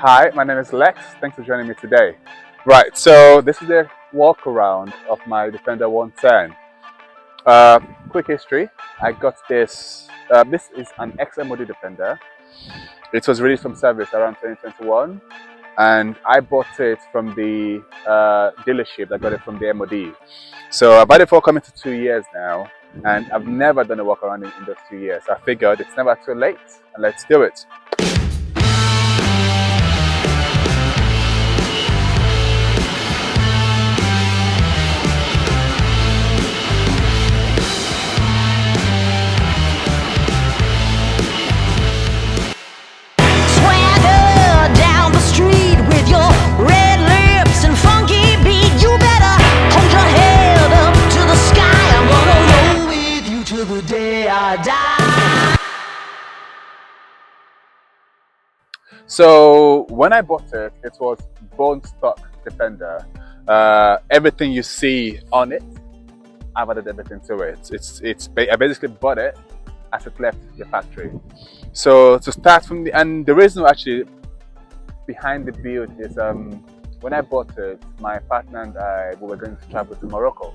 Hi, my name is Lex. Thanks for joining me today. Right, so this is the walk around of my Defender 110. Quick history, I got this. This is an ex-MOD Defender. It was released from service around 2021, and I bought it from the dealership. I got it from the MOD. So I've had it for coming to 2 years now, and I've never done a walk around in those 2 years. I figured it's never too late, and let's do it. So when I bought it, it was bone stock Defender. Everything you see on it, I've added everything to it. I basically bought it as it left the factory. So to start from and the reason actually behind the build is when I bought it, my partner and I were going to travel to Morocco.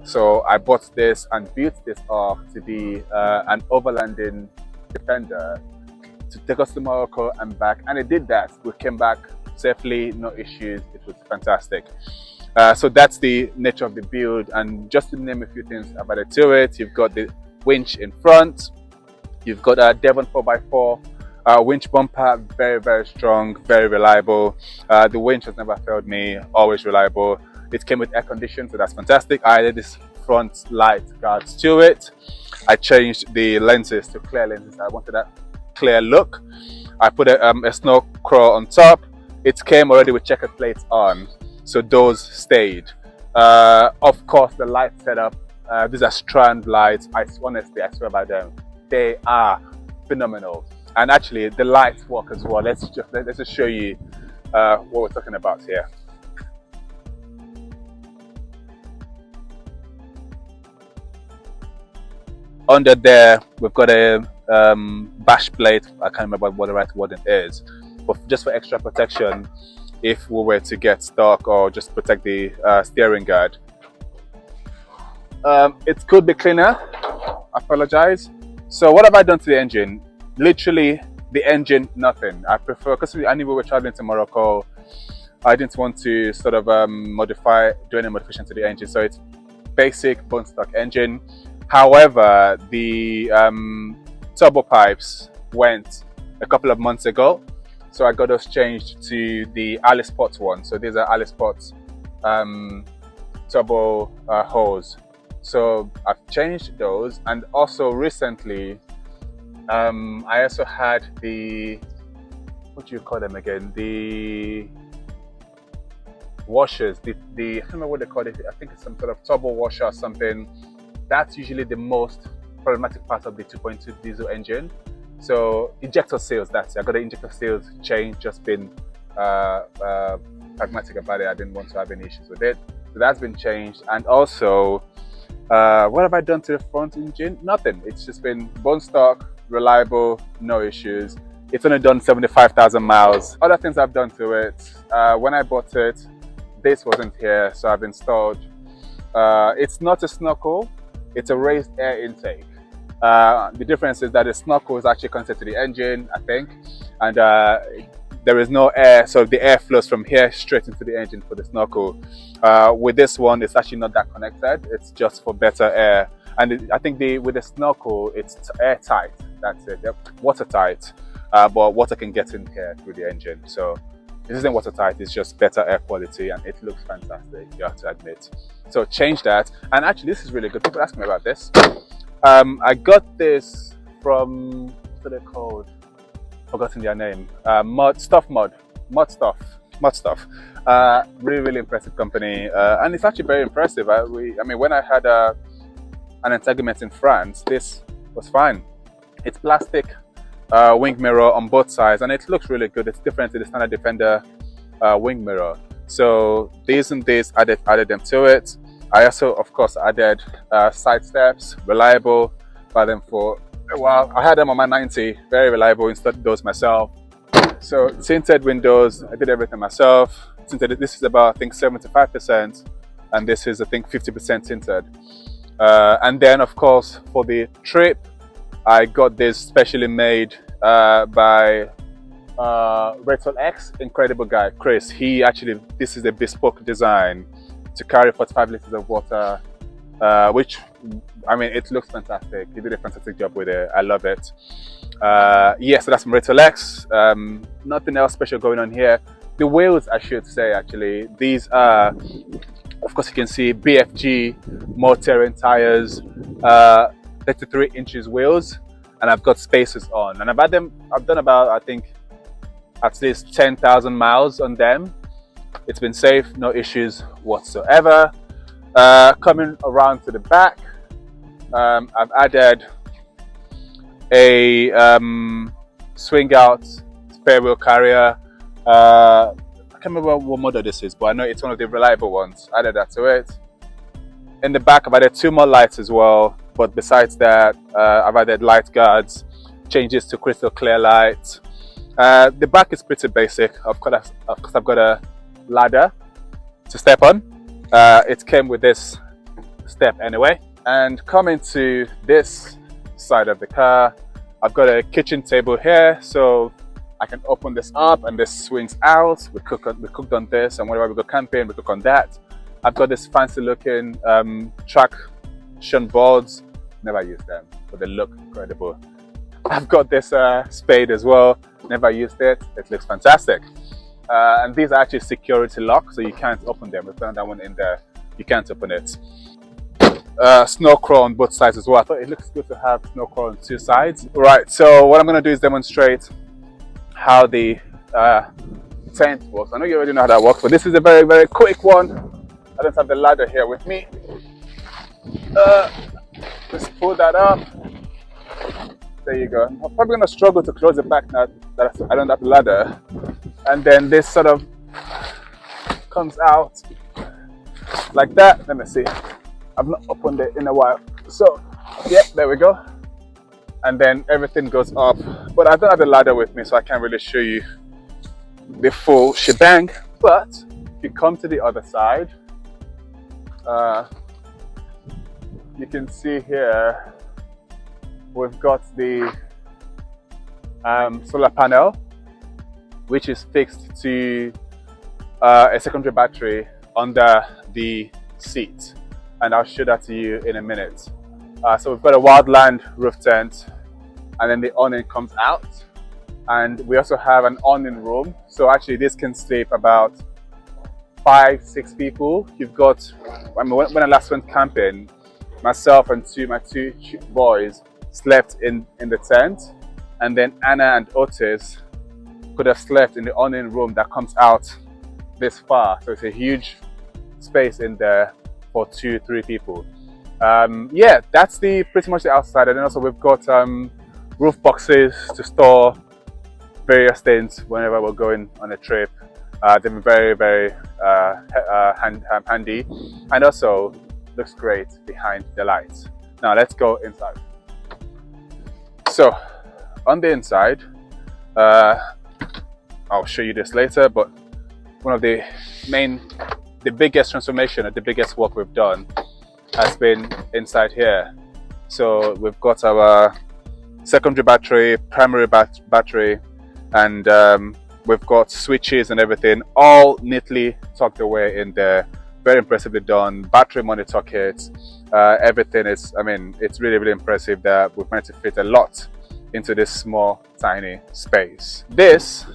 So I bought this and built this up to be an overlanding Defender to take us to Morocco and back, and it did that. We came back safely, no issues. It was fantastic. So that's the nature of the build, and just to name a few things I've added to it, you've got the winch in front, you've got a Devon 4x4 winch bumper, very strong, very reliable. The winch has never failed me, always reliable. It came with air conditioning, so that's fantastic. I added this front light guards to it. I changed the lenses to clear lenses. I wanted that clear look. I put a snow crawl on top. It came already with checker plates on, so those stayed. Of course, the light setup, these are strand lights. Honestly, I swear by them, they are phenomenal. And actually the lights work as well. Let's just show you what we're talking about here. Under there we've got a bash plate. I can't remember what the right word it is, but just for extra protection if we were to get stuck, or just protect the steering guard. It could be cleaner, I apologize. So what have I done to the engine? Literally the engine, nothing. I prefer, because I knew we were traveling to Morocco, I didn't want to sort of do any modification to the engine, so it's basic bone stock engine. However, the turbo pipes went a couple of months ago, so I got those changed to the Alisport one. So these are Alisport turbo hose. So I've changed those, and also recently I also had the, what do you call them again? The washers. The I can't remember what they call it. I think it's some sort of turbo washer or something. That's usually the most problematic part of the 2.2 diesel engine. So injector seals, that's it. I got the injector seals changed, just been pragmatic about it. I didn't want to have any issues with it. So that's been changed. And also, what have I done to the front engine? Nothing. It's just been bone stock, reliable, no issues. It's only done 75,000 miles. Other things I've done to it, when I bought it, this wasn't here, so I've installed, it's not a snorkel, it's a raised air intake. The difference is that the snorkel is actually connected to the engine, I think, and there is no air, so the air flows from here straight into the engine for the snorkel. With this one, it's actually not that connected, it's just for better air. And I think with the snorkel, it's airtight, that's it, yep. Watertight, but water can get in here through the engine. So this isn't watertight, it's just better air quality, and it looks fantastic, you have to admit. So change that. And actually this is really good, people ask me about this. I got this from, what are they called? Forgotten their name. Mod Stuff. Really impressive company, and it's actually very impressive. I mean, when I had an entanglement in France, this was fine. It's plastic wing mirror on both sides, and it looks really good. It's different to the standard Defender wing mirror. So these and these, added them to it. I also, of course, added side steps, reliable. Buy them for a while. I had them on my 90, very reliable. Installed those myself. So tinted windows, I did everything myself. Tinted, this is about I think 75%, and this is I think 50% tinted. And then of course for the trip, I got this specially made by Rachel X, incredible guy, Chris. He actually, this is a bespoke design to carry 45 liters of water, which, I mean, it looks fantastic. He did a fantastic job with it. I love it. Yeah, so that's from Rachel X. Nothing else special going on here. The wheels, I should say, actually, these are, of course, you can see BFG more-terrain tires, 33 inches wheels, and I've got spacers on. And I've done about, I think, at least 10,000 miles on them. It's been safe, no issues whatsoever. Coming around to the back, I've added a swing out spare wheel carrier. I can't remember what model this is, but I know it's one of the reliable ones. Added that to it. In the back, I've added 2 more lights as well, but besides that, I've added light guards, changes to crystal clear light. The back is pretty basic. Of course, I've got a ladder to step on. It came with this step anyway. And coming to this side of the car, I've got a kitchen table here, so I can open this up and this swings out. We cooked on this, and whenever we go camping, we cook on that. I've got this fancy looking traction boards. Never used them, but they look incredible. I've got this spade as well. Never used it. It looks fantastic. And these are actually security locks, so you can't open them. We found that one in there. You can't open it. Snow crawl on both sides as well. I thought it looks good to have snow crawl on 2 sides. Right, so what I'm going to do is demonstrate how the tent works. I know you already know how that works, but this is a very, very quick one. I don't have the ladder here with me. Just pull that up. There you go. I'm probably going to struggle to close it back now that I don't have the ladder. And then this sort of comes out like that. Let me see. I've not opened it in a while. So, yeah, there we go. And then everything goes up. But I don't have the ladder with me, so I can't really show you the full shebang. But if you come to the other side, you can see here we've got the solar panel, which is fixed to a secondary battery under the seat, and I'll show that to you in a minute. So we've got a wildland roof tent, and then the awning comes out, and we also have an awning room. So actually this can sleep about 5-6 people. You've got, I mean, when I last went camping, myself and my two boys slept in the tent, and then Anna and Otis could have slept in the awning room that comes out this far. So it's a huge space in there for 2-3 people. Yeah, that's pretty much the outside. And then also we've got roof boxes to store various things whenever we're going on a trip. They've been very, very handy, and also looks great behind the lights. Now let's go inside. So on the inside, I'll show you this later, but one of the biggest transformation or the biggest work we've done has been inside here. So we've got our secondary battery, primary battery, and we've got switches and everything all neatly tucked away in there. Very impressively done. Battery monitor kits, everything is, I mean, it's really, really impressive that we've managed to fit a lot into this small, tiny space. This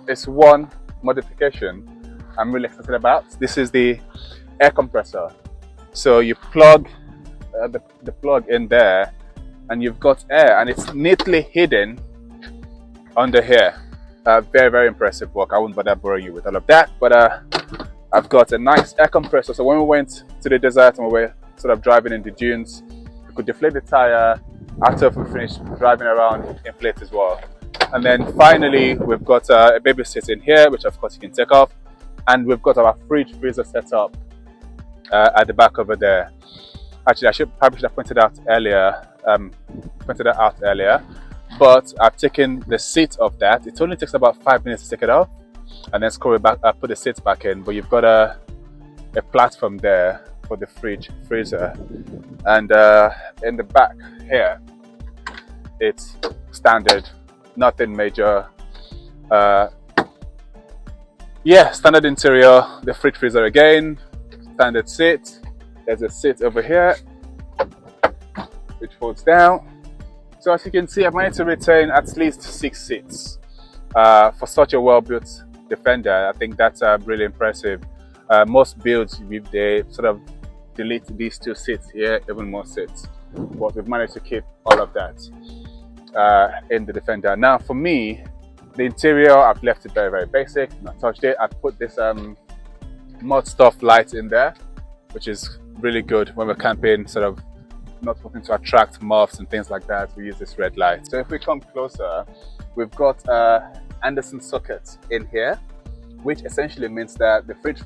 is one modification I'm really excited about. This is the air compressor. So you plug the plug in there, and you've got air, and it's neatly hidden under here. Very, very impressive work. I wouldn't bother boring you with all of that, but I've got a nice air compressor. So when we went to the desert and we were sort of driving in the dunes, we could deflate the tire. After we finished driving around, inflate as well. And then finally, we've got a baby seat in here, which of course you can take off. And we've got our fridge freezer set up at the back over there. Actually, I probably should have pointed that out earlier. but I've taken the seat off that. It only takes about 5 minutes to take it off, and then screw it back, put the seats back in. But you've got a platform there for the freezer, and in the back here, it's standard, nothing major. Yeah, standard interior, the fridge freezer again, standard seat. There's a seat over here which folds down. So as you can see, I've managed to retain at least 6 seats for such a well-built Defender. I think that's really impressive. Most builds, they sort of delete these 2 seats here, even more seats, but we've managed to keep all of that in the Defender. Now for me, the interior, I've left it very, very basic, not touched it. I've put this mud stuff light in there, which is really good when we're camping, sort of not wanting to attract moths and things like that. We use this red light. So if we come closer, we've got Anderson socket in here, which essentially means that the fridge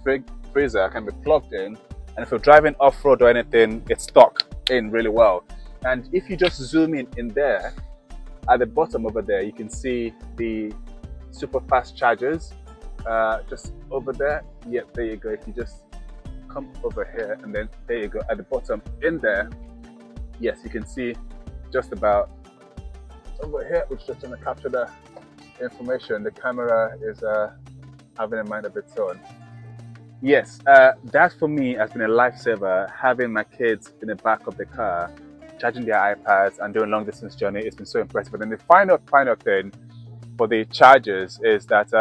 freezer can be plugged in, and if you're driving off-road or anything, it's stuck in really well. And if you just zoom in there, at the bottom over there, you can see the super fast chargers just over there. Yep, there you go. If you just come over here, and then there you go at the bottom in there. Yes, you can see just about over here, which is just going to capture the information. The camera is having a mind of its own. Yes, that for me has been a lifesaver, having my kids in the back of the car charging their iPads and doing long distance journey. It's been so impressive. And then the final thing for the chargers is that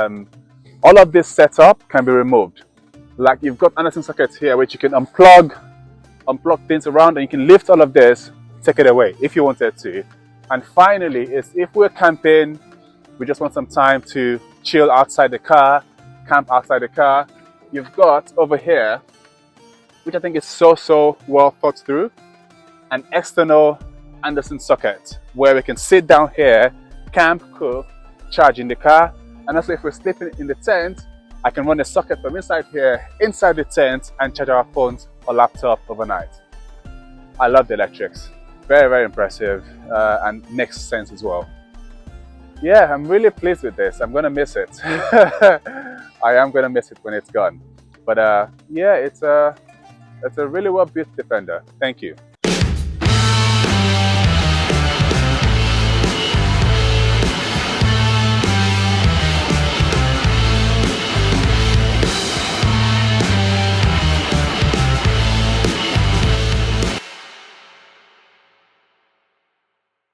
all of this setup can be removed. Like, you've got Anderson sockets here which you can unplug things around, and you can lift all of this, take it away if you wanted to. And finally, is if we're camping, we just want some time to chill outside the car, camp outside the car, you've got over here, which I think is so well thought through, an external Anderson socket where we can sit down here, camp, cook, charge in the car. And also if we're sleeping in the tent, I can run a socket from inside here, inside the tent, and charge our phones or laptop overnight. I love the electrics. Very impressive, and makes sense as well. Yeah, I'm really pleased with this. I'm gonna miss it. I am gonna miss it when it's gone. But yeah, it's a really well built Defender. Thank you.